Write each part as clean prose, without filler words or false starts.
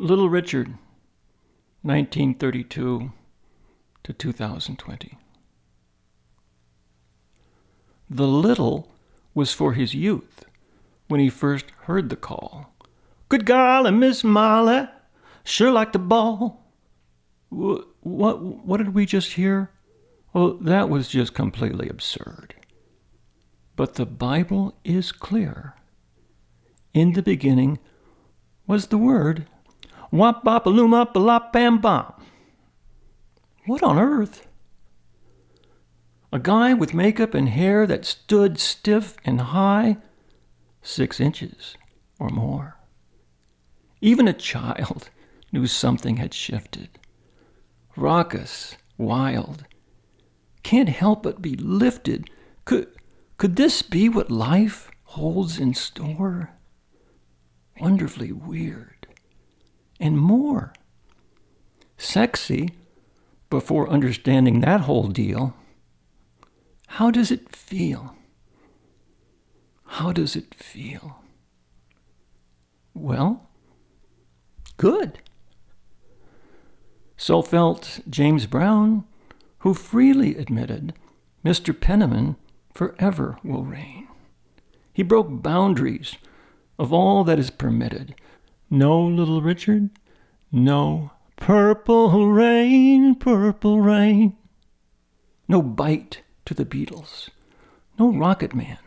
Little Richard, 1932 to 2020. The little was for his youth when he first heard the call. Good golly, Miss Molly, sure like the ball. What did we just hear? Well, that was just completely absurd. But the Bible is clear. In the beginning was the Word. Wop bop a loom up a lop bam bom. What on earth? A guy with makeup and hair that stood stiff and high, 6 inches or more. Even a child knew something had shifted. Raucous, wild, can't help but be lifted. Could this be what life holds in store? Wonderfully weird. And more. Sexy, before understanding that whole deal. How does it feel? How does it feel? Well, good. So felt James Brown, who freely admitted Mr. Penniman forever will reign. He broke boundaries of all that is permitted. No, Little Richard, no purple rain, purple rain. No bite to the Beatles, no Rocket Man.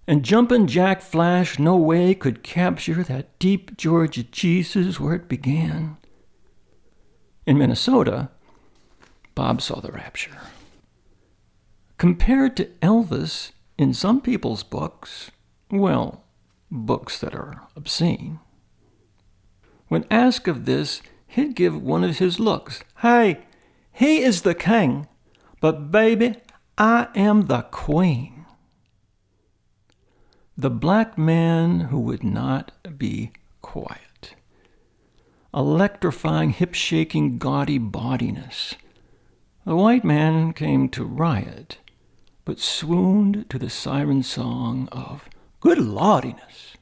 And Jumpin' Jack Flash no way could capture that deep Georgia Jesus where it began. In Minnesota, Bob saw the rapture. Compared to Elvis in some people's books, well, books that are obscene. When asked of this, he'd give one of his looks. Hey, he is the king, but baby, I am the queen. The black man who would not be quiet. Electrifying, hip-shaking, gaudy bodiness. The white man came to riot, but swooned to the siren song of good laudiness.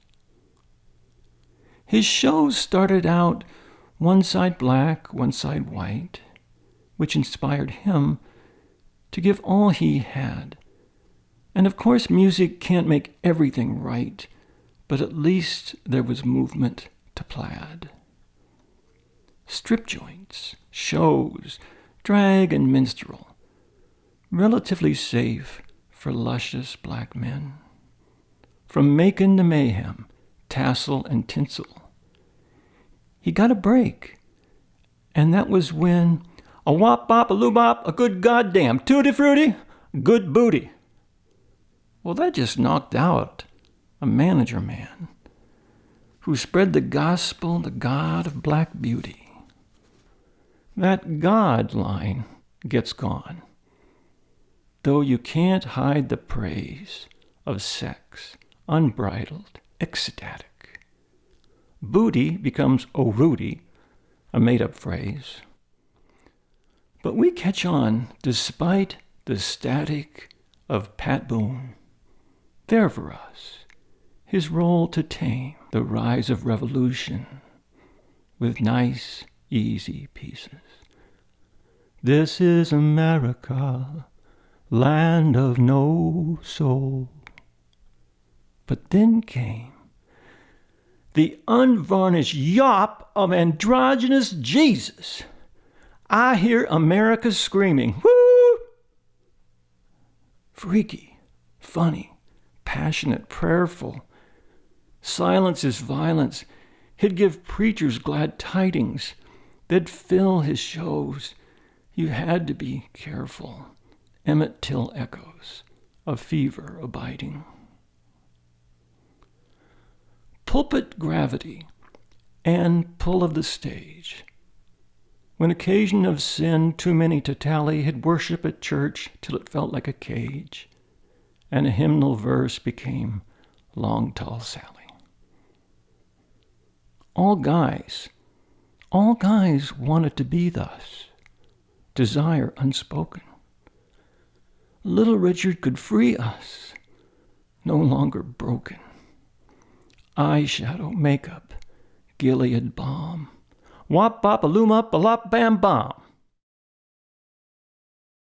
His shows started out one side black, one side white, which inspired him to give all he had. And of course, music can't make everything right, but at least there was movement to plaid. Strip joints, shows, drag and minstrel, relatively safe for luscious black men. From Macon to mayhem, tassel and tinsel. He got a break, and that was when a wop bop a loo bop, a good goddamn tutti frutti, good booty. Well, that just knocked out a manager man who spread the gospel, the God of black beauty. That God line gets gone, though you can't hide the praise of sex, unbridled, ecstatic. Booty becomes "oh Rudy," a made-up phrase. But we catch on despite the static of Pat Boone. There for us, his role to tame the rise of revolution with nice, easy pieces. This is America, land of no soul. But then came the unvarnished yawp of androgynous Jesus. I hear America screaming, woo! Freaky, funny, passionate, prayerful. Silence is violence. He'd give preachers glad tidings. They'd fill his shows. You had to be careful. Emmett Till echoes, a fever abiding. Pulpit gravity and pull of the stage. When occasion of sin too many to tally, he'd worship at church till it felt like a cage, and a hymnal verse became Long Tall Sally. All guys wanted to be thus, desire unspoken. Little Richard could free us, no longer broken. Eyeshadow, makeup, Gilead balm. Wop bop a loom up a lop bam bomb.